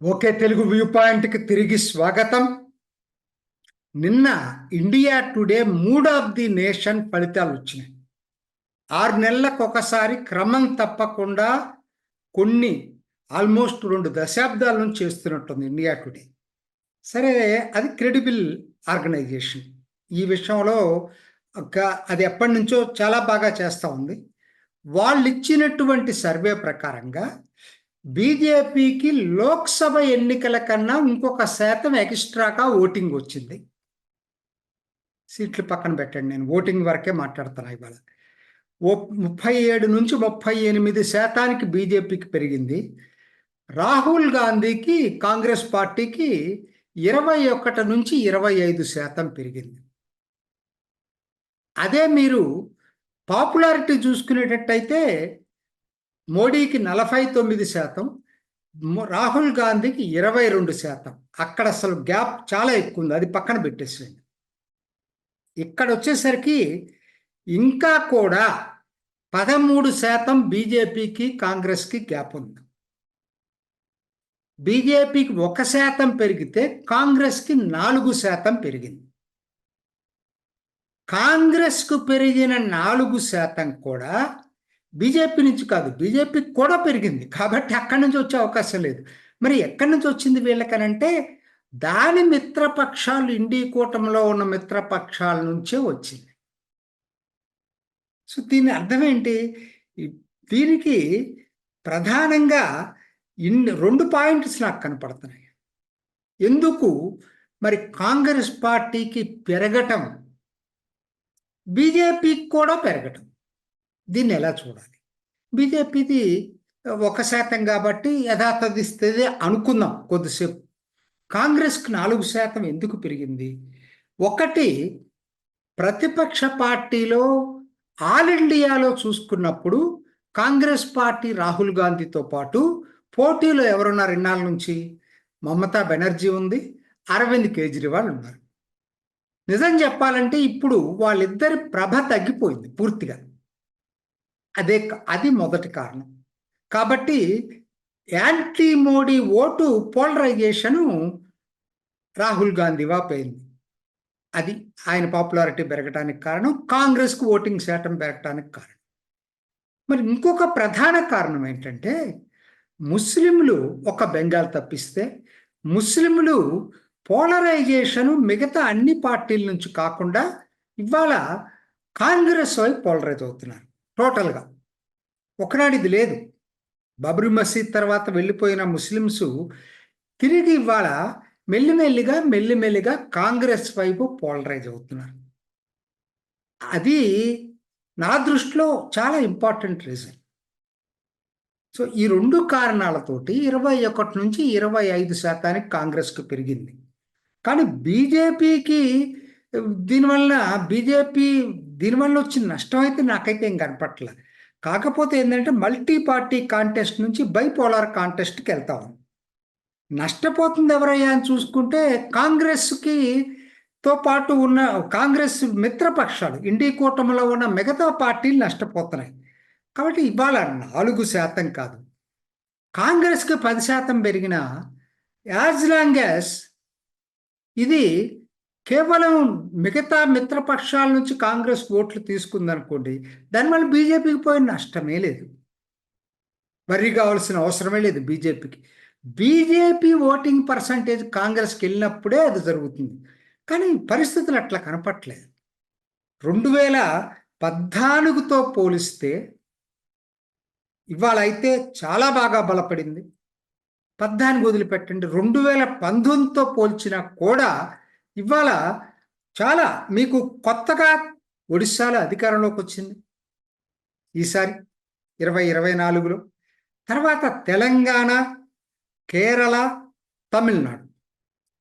Okay Telugu view పాయింట్కి తిరిగి స్వాగతం. నిన్న India today mood of the nation ఫలితాలు వచ్చినాయి. 6 నెలలకు ఒకసారి క్రమం తప్పకుండా కొన్ని ఆల్మోస్ట్ 2 దశాబ్దాల నుంచి చేస్తున్నట్టుంది ఇండియా టుడే. సరే, అది క్రెడిబుల్ ఆర్గనైజేషన్. ఈ విషయంలో అది ఎప్పటి నుంచో చాలా బాగా చేస్తూ ఉంది. వాళ్ళు ఇచ్చినటువంటి సర్వే ప్రకారంగా బీజేపీకి లోక్సభ ఎన్నికల కన్నా ఇంకొక శాతం ఎక్స్ట్రాగా ఓటింగ్ వచ్చింది. సీట్లు పక్కన పెట్టండి, నేను ఓటింగ్ వరకే మాట్లాడుతున్నా. ఇవాళ 37 నుంచి 38% బీజేపీకి పెరిగింది. రాహుల్ గాంధీకి, కాంగ్రెస్ పార్టీకి 21 నుంచి 25% పెరిగింది. అదే మీరు పాపులారిటీ చూసుకునేటట్టయితే మోడీకి 49%, రాహుల్ గాంధీకి 22%. అక్కడ అసలు గ్యాప్ చాలా ఎక్కువ ఉంది, అది పక్కన పెట్టేసేయండి. ఇక్కడ వచ్చేసరికి ఇంకా కూడా 13% బీజేపీకి, కాంగ్రెస్కి గ్యాప్ ఉంది. బీజేపీకి 1% పెరిగితే కాంగ్రెస్కి 4% పెరిగింది. కాంగ్రెస్కు పెరిగిన 4% కూడా బీజేపీ నుంచి కాదు, బీజేపీకి కూడా పెరిగింది. కాబట్టి అక్కడి నుంచి వచ్చే అవకాశం లేదు. మరి ఎక్కడి నుంచి వచ్చింది వీళ్ళకనంటే దాని మిత్రపక్షాలు, ఇండి కూటమిలో ఉన్న మిత్రపక్షాల నుంచే వచ్చింది. సో దీని అర్థం ఏంటి? దీనికి ప్రధానంగా 2 పాయింట్స్ నాకు కనపడుతున్నాయి. ఎందుకు మరి కాంగ్రెస్ పార్టీకి పెరగటం, బీజేపీకి కూడా పెరగటం, దీన్ని ఎలా చూడాలి? బీజేపీది 1% కాబట్టి యథాతథిస్తే అనుకుందాం కొద్దిసేపు. కాంగ్రెస్కి 4% ఎందుకు పెరిగింది? ఒకటి, ప్రతిపక్ష పార్టీలో ఆల్ ఇండియాలో చూసుకున్నప్పుడు కాంగ్రెస్ పార్టీ రాహుల్ గాంధీతో పాటు పోటీలో ఎవరున్నారు ఇన్నాళ్ళ నుంచి? మమతా బెనర్జీ ఉంది, అరవింద్ కేజ్రీవాల్ ఉన్నారు. నిజం చెప్పాలంటే ఇప్పుడు వాళ్ళిద్దరి ప్రభ తగ్గిపోయింది పూర్తిగా. అది మొదటి కారణం. కాబట్టి anti Modi vote polarisation Rahul Gandhi వాపోయింది. అది ఆయన పాపులారిటీ పెరగటానికి కారణం, కాంగ్రెస్కు ఓటింగ్ శాతం పెరగటానికి కారణం. మరి ఇంకొక ప్రధాన కారణం ఏంటంటే ముస్లింలు, ఒక బెంగాల్ తప్పిస్తే ముస్లింలు పోలరైజేషను మిగతా అన్ని పార్టీల నుంచి కాకుండా ఇవాళ కాంగ్రెస్ వైపు పోలరైజ్ అవుతున్నారు టోటల్గా. ఒకనాడు ఇది లేదు. బాబ్రీ మసీద్ తర్వాత వెళ్ళిపోయిన ముస్లిమ్స్ తిరిగి ఇవాళ మెల్లిమెల్లిగా కాంగ్రెస్ వైపు పోలరైజ్ అవుతున్నారు. అది నా దృష్టిలో చాలా ఇంపార్టెంట్ రీజన్. సో ఈ 2 కారణాలతోటి 21 నుంచి 25% కాంగ్రెస్కు పెరిగింది. కానీ బీజేపీకి దీనివల్ల వచ్చిన నష్టం అయితే నాకైతే ఏం కనపట్లేదు. కాకపోతే ఏంటంటే మల్టీ పార్టీ కాంటెస్ట్ నుంచి బైపోలార్ కాంటెస్ట్కి వెళ్తాము. నష్టపోతుంది ఎవరయ్యా అని చూసుకుంటే కాంగ్రెస్కి తో పాటు ఉన్న కాంగ్రెస్ మిత్రపక్షాలు, ఇండి కూటమిలో ఉన్న మిగతా పార్టీలు నష్టపోతున్నాయి. కాబట్టి ఇవాళ 4% కాదు, కాంగ్రెస్కి 10% పెరిగిన, యాజ్ లాంగ్ యాజ్ ఇది కేవలం మిగతా మిత్రపక్షాల నుంచి కాంగ్రెస్ ఓట్లు తీసుకుందనుకోండి, దానివల్ల బీజేపీకి పోయిన నష్టమే లేదు, వర్రీ కావాల్సిన అవసరమే లేదు బీజేపీకి. బీజేపీ ఓటింగ్ పర్సంటేజ్ కాంగ్రెస్కి వెళ్ళినప్పుడే అది జరుగుతుంది. కానీ పరిస్థితులు అట్లా కనపట్లేదు. 2014తో పోలిస్తే ఇవాళ అయితే చాలా బాగా బలపడింది. 14 వదిలిపెట్టండి, 2019తో పోల్చినా కూడా ఇవాళ చాలా, మీకు కొత్తగా ఒడిశాలో అధికారంలోకి వచ్చింది ఈసారి 2024లో. తర్వాత తెలంగాణ, కేరళ, తమిళనాడు,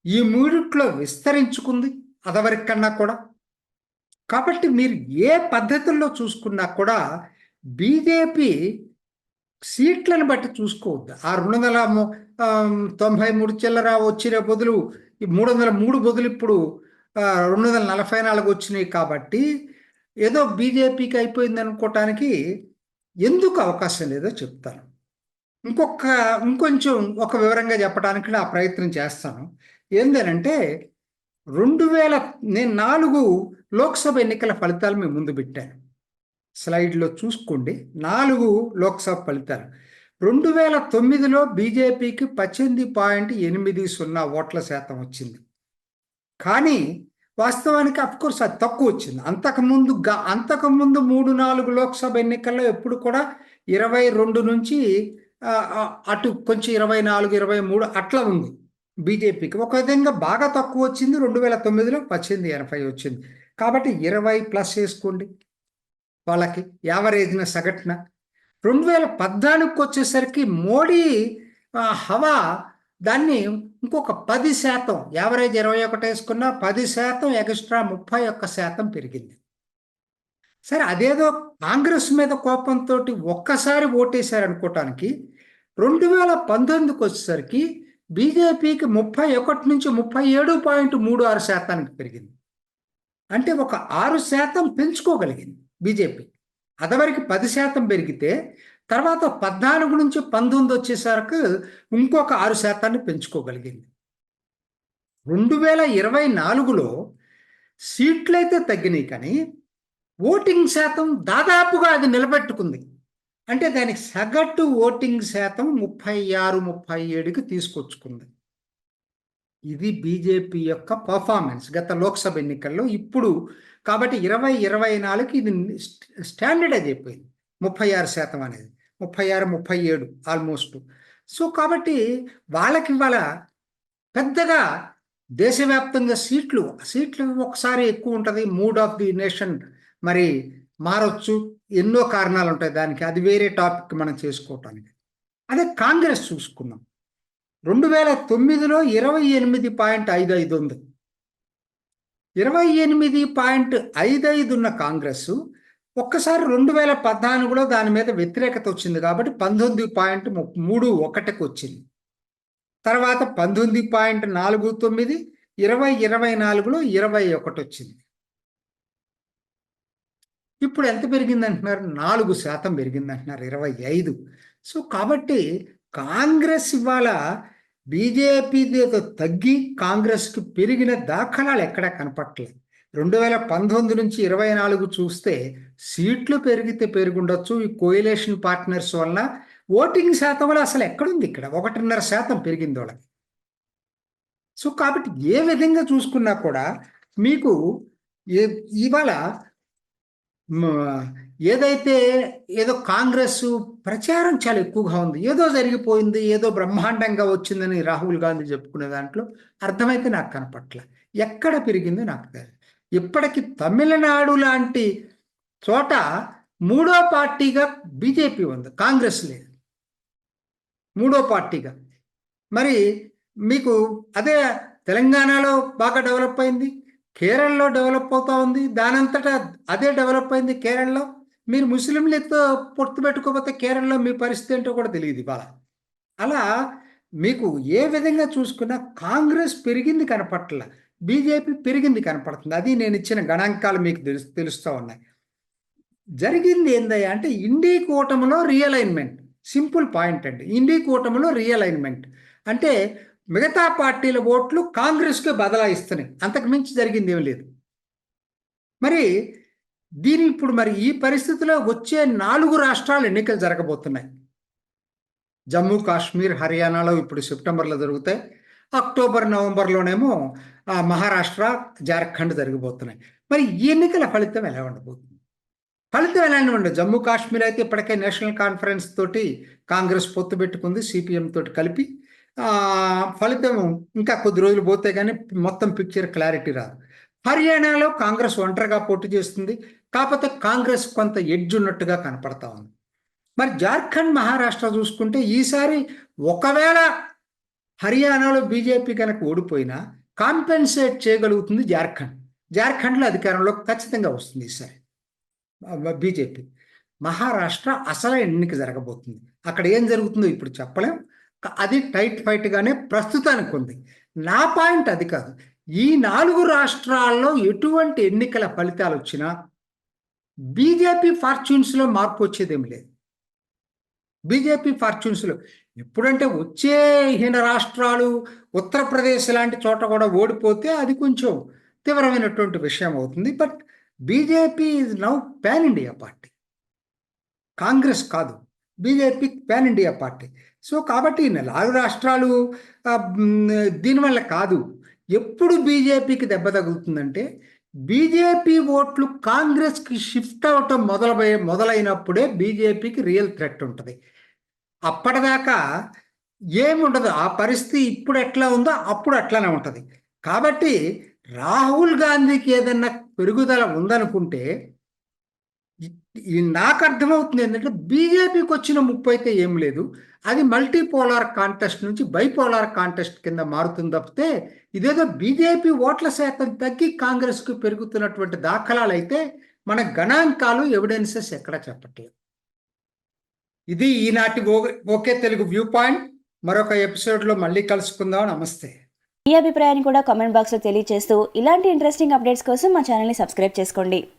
ఈ 3 విస్తరించుకుంది అదవరికన్నా కూడా. కాబట్టి మీరు ఏ పద్ధతుల్లో చూసుకున్నా కూడా బీజేపీ సీట్లను బట్టి చూసుకోవద్దు. ఆ 293 చిల్లర వచ్చిన బదులు 303 బదులు ఇప్పుడు 244 వచ్చినాయి. కాబట్టి ఏదో బీజేపీకి అయిపోయింది అనుకోవటానికి ఎందుకు అవకాశం లేదో చెప్తాను. ఇంకొక ఇంకొంచెం ఒక వివరంగా చెప్పడానికి నా ప్రయత్నం చేస్తాను. ఏందనంటే 2000 నేను 4 లోక్సభ ఎన్నికల ఫలితాలు మీ ముందు పెట్టాను. స్లైడ్‌లో చూసుకోండి. 4 లోక్సభ ఫలితాలు. 2009లో బీజేపీకి 18.80 ఓట్ల శాతం వచ్చింది. కానీ వాస్తవానికి అఫ్‌కోర్స్ అది తక్కువొచ్చింది. అంతకుముందు 3, 4 లోక్సభ ఎన్నికల్లో ఎప్పుడు కూడా 22 నుంచి అటు కొంచెం 24, 23 అట్లా ఉంది బీజేపీకి. ఒక విధంగా బాగా తక్కువొచ్చింది. 2009లో 1880 వచ్చింది. కాబట్టి 20+ చేసుకోండి వాళ్ళకి యావరేజ్‌న సగటున. 2014కి వచ్చేసరికి మోడీ హవా దాన్ని ఇంకొక 10%, యావరేజ్ 21 వేసుకున్నా 10% ఎక్స్ట్రా 31% పెరిగింది. సరే అదేదో కాంగ్రెస్ మీద కోపంతో ఒక్కసారి ఓటేశారు అనుకోవటానికి 2019కి వచ్చేసరికి బీజేపీకి 31 నుంచి 37.36% పెరిగింది. అంటే ఒక 6% పెంచుకోగలిగింది బీజేపీ. అదివరకు 10% పెరిగితే తర్వాత 14 నుంచి 19 వచ్చేసరికి ఇంకొక 6% పెంచుకోగలిగింది. 2024లో సీట్లయితే తగ్గినాయి కానీ ఓటింగ్ శాతం దాదాపుగా అది నిలబెట్టుకుంది. అంటే దానికి సగటు ఓటింగ్ శాతం 36-37కి తీసుకొచ్చుకుంది. ఇది బీజేపీ యొక్క పర్ఫార్మెన్స్ గత లోక్సభ ఎన్నికల్లో. ఇప్పుడు కాబట్టి 2024కి ఇది స్టాండర్డైజ్ అయిపోయింది 36% అనేది. 36-37 ఆల్మోస్ట్. సో కాబట్టి వాళ్ళకి ఇవాళ పెద్దగా దేశవ్యాప్తంగా సీట్లు ఒకసారి ఎక్కువ ఉంటుంది. మూడ్ ఆఫ్ ది నేషన్ మరి మారొచ్చు. ఎన్నో కారణాలు ఉంటాయి దానికి. అది వేరే టాపిక్ మనం చేసుకోవటానికి. అదే కాంగ్రెస్ చూసుకున్నాం. 2009లో 28.55 ఉంది. 28.55 ఉన్న కాంగ్రెస్ ఒక్కసారి 2014లో దాని మీద వ్యతిరేకత వచ్చింది కాబట్టి 19.31కి వచ్చింది. తర్వాత 19.49, 2024లో 21 వచ్చింది. ఇప్పుడు ఎంత పెరిగింది అంటున్నారు? 4% పెరిగింది అంటున్నారు. 25. సో కాబట్టి కాంగ్రెస్ ఇవాళ బీజేపీతో తగ్గి కాంగ్రెస్కి పెరిగిన దాఖలాలు ఎక్కడా కనపట్లేదు. 2019 నుంచి 24 చూస్తే సీట్లు పెరిగితే పెరుగుండొచ్చు. ఈ కోయిలేషన్ పార్ట్నర్స్ వలన ఓటింగ్ శాతంలో అసలు ఎక్కడుంది? ఇక్కడ 1.5% పెరిగింది వాళ్ళకి. సో కాబట్టి ఏ విధంగా చూసుకున్నా కూడా మీకు ఇవాళ ఏదైతే ఏదో కాంగ్రెస్ ప్రచారం చాలా ఎక్కువగా ఉంది, ఏదో జరిగిపోయింది, ఏదో బ్రహ్మాండంగా వచ్చిందని రాహుల్ గాంధీ చెప్పుకునే దాంట్లో అర్థమైతే నాకు కనపట్ల. ఎక్కడ పెరిగిందో నాకు తెలియదు. ఇప్పటికి తమిళనాడు లాంటి చోట 3వ పార్టీగా బీజేపీ ఉంది, కాంగ్రెస్ లేదు. 3వ పార్టీగా. మరి మీకు అదే తెలంగాణలో బాగా డెవలప్ అయింది, కేరళలో డెవలప్ అవుతా ఉంది, దానంతటా అదే డెవలప్ అయింది కేరళలో. మీరు ముస్లింలతో పొత్తు పెట్టుకోకపోతే కేరళలో మీ పరిస్థితి ఏంటో కూడా తెలియదు ఇవాళ. అలా మీకు ఏ విధంగా చూసుకున్నా కాంగ్రెస్ పెరిగింది కనపట్ల, బీజేపీ పెరిగింది కనపడుతుంది. అది నేను ఇచ్చిన గణాంకాలు మీకు తెలుస్తూ ఉన్నాయి. జరిగింది ఏందయ్యా అంటే ఇండీ కూటమిలో రీఅలైన్మెంట్. సింపుల్ పాయింట్ అండి. ఇండీ కూటమిలో రీఅలైన్మెంట్ అంటే మిగతా పార్టీల ఓట్లు కాంగ్రెస్కే బదలాయిస్తున్నాయి. అంతకు మించి జరిగింది ఏమి లేదు. మరి దీని ఇప్పుడు మరి ఈ పరిస్థితిలో వచ్చే 4 రాష్ట్రాలు ఎన్నికలు జరగబోతున్నాయి. జమ్మూ కాశ్మీర్, హర్యానాలో ఇప్పుడు సెప్టెంబర్లో జరుగుతాయి. అక్టోబర్, నవంబర్లోనేమో మహారాష్ట్ర, జార్ఖండ్ జరగబోతున్నాయి. మరి ఈ ఎన్నికల ఫలితం ఎలా ఉండబోతుంది? ఫలితం ఎలా ఉండదు? జమ్మూ కాశ్మీర్ అయితే ఇప్పటికే నేషనల్ కాన్ఫరెన్స్ తోటి కాంగ్రెస్ పొత్తు పెట్టుకుంది, సిపిఎం తోటి కలిపి. ఫలితం ఇంకా కొద్ది రోజులు పోతే కానీ మొత్తం పిక్చర్ క్లారిటీ రాదు. హర్యానాలో కాంగ్రెస్ ఒంటరిగా పోటీ చేస్తుంది, కాకపోతే కాంగ్రెస్ కొంత ఎడ్జ్ ఉన్నట్టుగా కనపడతా ఉంది. మరి జార్ఖండ్, మహారాష్ట్ర చూసుకుంటే ఈసారి ఒకవేళ హర్యానాలో బీజేపీ కనుక ఓడిపోయినా కాంపెన్సేట్ చేయగలుగుతుంది జార్ఖండ్. జార్ఖండ్లో అధికారంలో ఖచ్చితంగా వస్తుంది ఈసారి బీజేపీ. మహారాష్ట్ర అసలు ఎన్నిక జరగబోతుంది. అక్కడ ఏం జరుగుతుందో ఇప్పుడు చెప్పలేం. అది టైట్ ఫైట్గానే ప్రస్తుతానికి ఉంది. నా పాయింట్ అది కాదు. ఈ 4 రాష్ట్రాల్లో ఎటువంటి ఎన్నికల ఫలితాలు వచ్చినా బీజేపీ ఫార్చ్యూన్స్లో మార్పు వచ్చేదేమి లేదు. బీజేపీ ఫార్చ్యూన్స్లో. ఎప్పుడంటే వచ్చే హీన రాష్ట్రాలు ఉత్తరప్రదేశ్ లాంటి చోట కూడా ఓడిపోతే అది కొంచెం తీవ్రమైనటువంటి విషయం అవుతుంది. But BJP is now pan India party, Congress కాదు. BJP pan India party. So కాబట్టి ఈ 4 రాష్ట్రాలు దీనివల్ల కాదు. ఎప్పుడు బీజేపీకి దెబ్బ తగులుతుందంటే బీజేపీ ఓట్లు కాంగ్రెస్కి షిఫ్ట్ అవటం మొదలైనప్పుడే బీజేపీకి రియల్ థ్రెట్ ఉంటుంది. అప్పటిదాకా ఏముండదు. ఆ పరిస్థితి ఇప్పుడు ఎట్లా ఉందో అప్పుడు అట్లానే ఉంటుంది. కాబట్టి రాహుల్ గాంధీకి ఏదన్నా పెరుగుదల ఉందనుకుంటే నాకు అర్థమవుతుంది ఏంటంటే బీజేపీకి వచ్చిన ముప్పు అయితే ఏం లేదు. అది మల్టీపోలార్ కాంటెస్ట్ నుంచి బైపోలార్ కాంటెస్ట్ కింద మారుతుంది తప్పితే ఇదేదో బీజేపీ ఓట్ల శాతం తగ్గి కాంగ్రెస్కు పెరుగుతున్నటువంటి దాఖలాలు అయితే మన గణాంకాలు ఎవిడెన్సెస్ ఎక్కడ చెప్పట్లేదు. ఇది ఈనాటి ఓకే తెలుగు వ్యూ పాయింట్. మరొక ఎపిసోడ్లో మళ్ళీ కలుసుకుందాం. నమస్తే. మీ అభిప్రాయాన్ని కూడా కామెంట్ బాక్స్లో తెలియజేస్తూ ఇలాంటి ఇంట్రెస్టింగ్ అప్డేట్స్ కోసం మా ఛానల్ని సబ్స్క్రైబ్ చేసుకోండి.